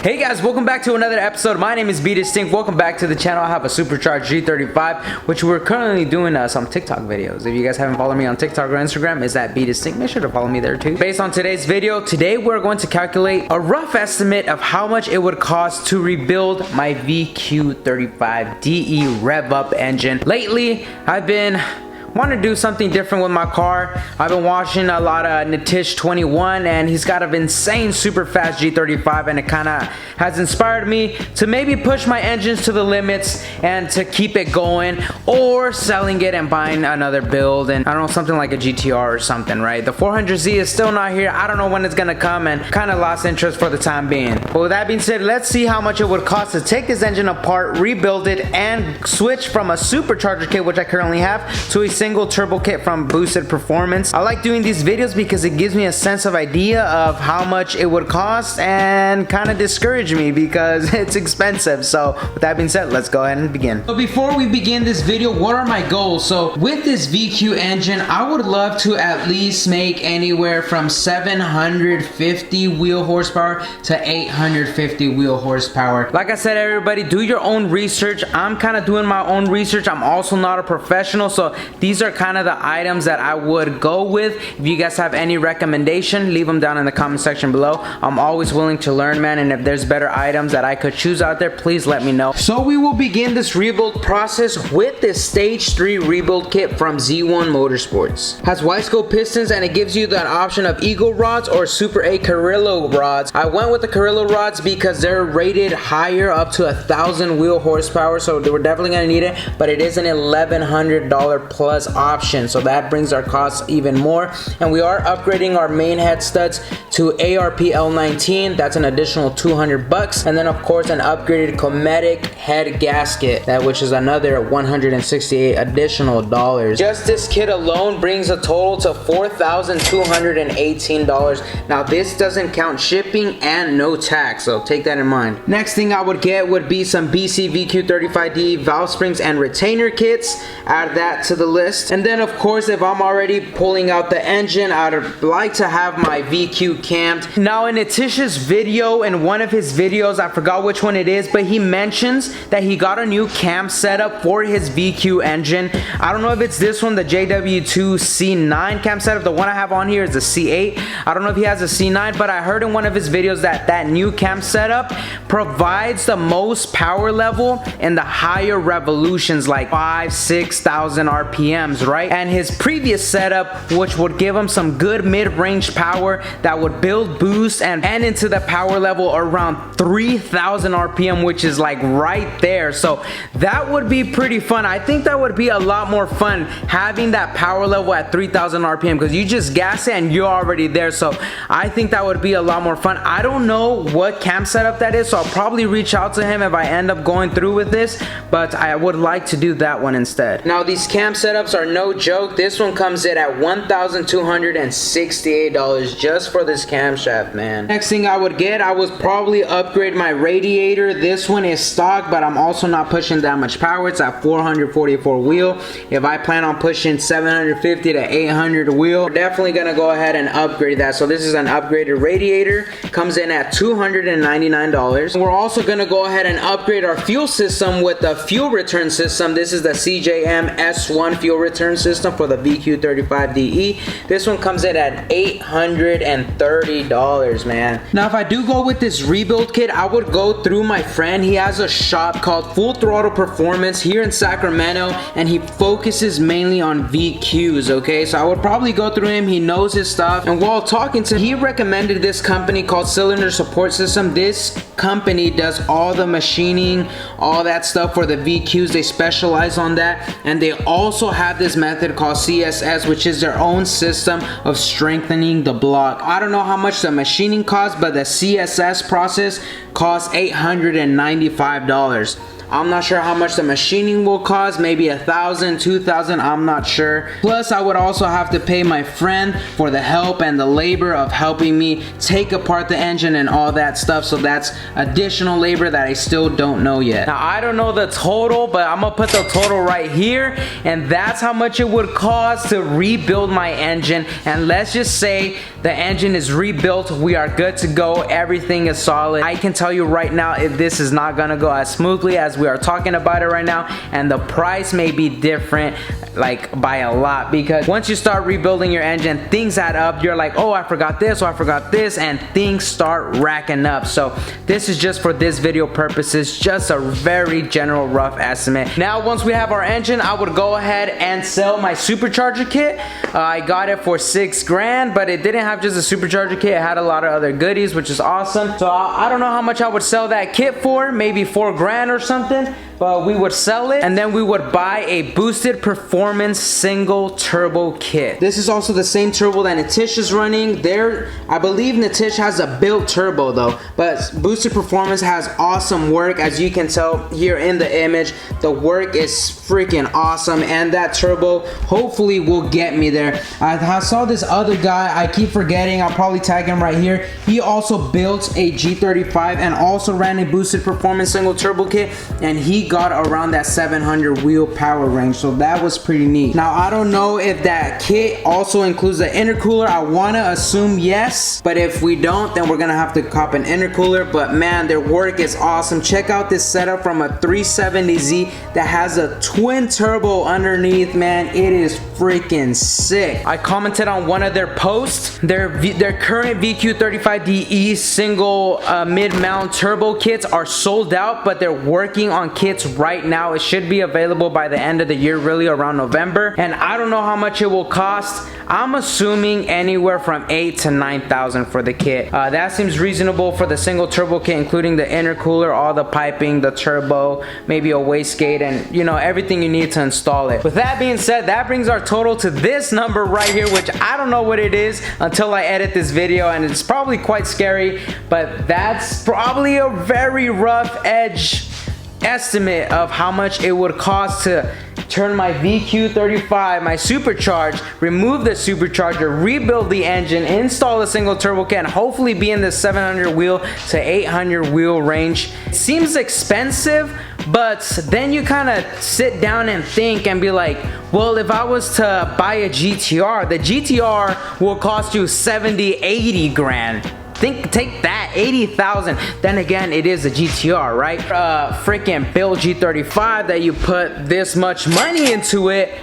Hey guys, welcome back to another episode. My name is BeDistinct. Welcome back to the channel. I have a Supercharged G35, which we're currently doing some TikTok videos. If you guys haven't followed me on TikTok or Instagram, is at BeDistinct. Make sure to follow me there too. Based on today's video, today we're going to calculate a rough estimate of how much it would cost to rebuild my VQ35DE rev up engine. Lately, I've been want to do something different with my car. I've been watching a lot of Nitish 21 and he's got an insane super fast G35, and it kind of has inspired me to maybe push my engines to the limits and to keep it going, or selling it and buying another build, and I don't know, something like a GTR or something, right? The 400Z is still not here. I don't know when it's gonna come, and kind of lost interest for the time being. But with that being said, let's see how much it would cost to take this engine apart, rebuild it, and switch from a supercharger kit, which I currently have, to a single turbo kit from Boosted Performance. I like doing these videos because it gives me a sense of idea of how much it would cost and kind of discourage me because it's expensive. So with that being said, let's go ahead and begin. So before we begin this video, what are my goals? So with this VQ engine, I would love to at least make anywhere from 750 wheel horsepower to 850 wheel horsepower. Like I said, everybody, do your own research. I'm kind of doing my own research. I'm also not a professional, so these are kind of the items that I would go with. If you guys have any recommendation, leave them down in the comment section below. I'm always willing to learn, man, and if there's better items that I could choose out there, please let me know. So we will begin this rebuild process with this stage 3 rebuild kit from Z1 Motorsports. Has wide scope pistons, and it gives you that option of Eagle rods or Super A Carrillo rods. I went with the Carrillo rods because they're rated higher, up to 1,000 wheel horsepower, so we're definitely gonna need it, but it is an $1,100 plus option, so that brings our costs even more. And we are upgrading our main head studs to ARP L19. That's an additional 200 bucks, and then of course an upgraded Cometic head gasket, which is another 168 additional dollars. Just this kit alone brings a total to $4,218. Now this doesn't count shipping and no tax, so take that in mind. Next thing I would get would be some BC VQ35D valve springs and retainer kits. Add that to the list. And then of course, if I'm already pulling out the engine, I'd like to have my VQ cammed. Now in Nitish's video, in one of his videos, I forgot which one it is, but he mentions that he got a new cam setup for his VQ engine. I don't know if it's this one, the JW2 C9 cam setup. The one I have on here is the C8. I don't know if he has a C9, but I heard in one of his videos that that new cam setup provides the most power level in the higher revolutions, like 5,000-6,000 RPMs, right? And his previous setup, which would give him some good mid-range power that would build boost and into the power level around 3,000 RPM, which is like right there. So that would be pretty fun. I think that would be a lot more fun having that power level at 3,000 RPM, because you just gas it and you're already there. So I think that would be a lot more fun. I don't know what cam setup that is, so I'll probably reach out to him if I end up going through with this, but I would like to do that one instead. Now these cam setups are no joke. This one comes in at $1,268 just for this camshaft, man. Next thing I would get, I would probably upgrade my radiator. This one is stock, but I'm also not pushing that much power. It's at 444 wheel. If I plan on pushing 750 to 800 wheel, we're definitely gonna go ahead and upgrade that. So this is an upgraded radiator, comes in at $299. We're also gonna go ahead and upgrade our fuel system with the fuel return system. This is the CJM S1 fuel return system for the VQ35DE. This one comes in at $830, man. Now if I do go with this rebuild kit, I would go through my friend. He has a shop called Full Throttle Performance here in Sacramento, and he focuses mainly on VQs, okay? So I would probably go through him. He knows his stuff, and while talking to him, he recommended this company called Cylinder Support System. This company does all the machining, all that stuff for the VQs. They specialize on that, and they also have this method called CSS, which is their own system of strengthening the block. I don't know how much the machining costs, but the CSS process costs $895. I'm not sure how much the machining will cost, maybe $1,000, $2,000, I'm not sure. Plus I would also have to pay my friend for the help and the labor of helping me take apart the engine and all that stuff, so that's additional labor that I still don't know yet. Now I don't know the total, but I'm gonna put the total right here, and that's how much it would cost to rebuild my engine. And let's just say the engine is rebuilt, we are good to go, everything is solid. I can tell you right now, if this is not gonna go as smoothly as we are talking about it right now, and the price may be different like by a lot, because once you start rebuilding your engine, things add up. You're like, oh, I forgot this, or I forgot this, and things start racking up. So this is just for this video purposes, just a very general rough estimate. Now once we have our engine, I would go ahead and sell my supercharger kit. I got it for $6 grand, but it didn't have just a supercharger kit, it had a lot of other goodies, which is awesome. So I don't know how much I would sell that kit for, maybe $4 grand or something, but we would sell it, and then we would buy a boosted performance single turbo kit. This is also the same turbo that Nitish is running. I believe Nitish has a built turbo though, but boosted performance has awesome work. As you can tell here in the image, the work is freaking awesome, and that turbo hopefully will get me there. I saw this other guy, I keep forgetting, I'll probably tag him right here. He also built a G35 and also ran a boosted performance single turbo kit, and he got around that 700 wheel power range, so that was pretty neat. Now I don't know if that kit also includes the intercooler. I want to assume yes, but if we don't, then we're gonna have to cop an intercooler. But man, their work is awesome. Check out this setup from a 370Z that has a twin turbo underneath. Man, it is freaking sick. I commented on one of their posts. Their current VQ35DE single mid-mount turbo kits are sold out, but they're working on kits right now. It should be available by the end of the year, really around November, and I don't know how much it will cost. I'm assuming anywhere from $8,000 to $9,000 for the kit. That seems reasonable for the single turbo kit, including the intercooler, all the piping, the turbo, maybe a wastegate, and you know, everything you need to install it. With that being said, that brings our total to this number right here, which I don't know what it is until I edit this video, and it's probably quite scary, but that's probably a very rough edge estimate of how much it would cost to turn my VQ35, my supercharged, remove the supercharger, rebuild the engine, install a single turbo kit, and hopefully be in the 700 wheel to 800 wheel range. It seems expensive, but then you kind of sit down and think and be like, well, if I was to buy a GTR, the GTR will cost you 70, 80 grand. Take that, 80,000. Then again, it is a GTR, right? Freaking build G35 that you put this much money into it,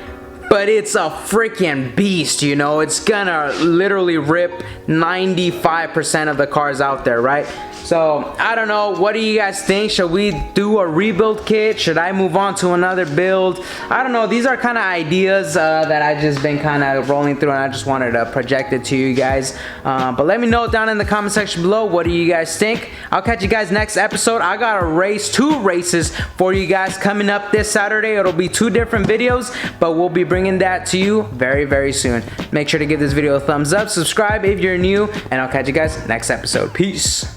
but it's a freaking beast, you know? It's gonna literally rip 95% of the cars out there, right? So I don't know, what do you guys think? Should we do a rebuild kit? Should I move on to another build? I don't know, these are kind of ideas that I've just been kind of rolling through, and I just wanted to project it to you guys. But let me know down in the comment section below, what do you guys think? I'll catch you guys next episode. I got two races for you guys coming up this Saturday. It'll be 2 different videos, but we'll be bringing that to you very, very soon. Make sure to give this video a thumbs up, subscribe if you're new, and I'll catch you guys next episode. Peace.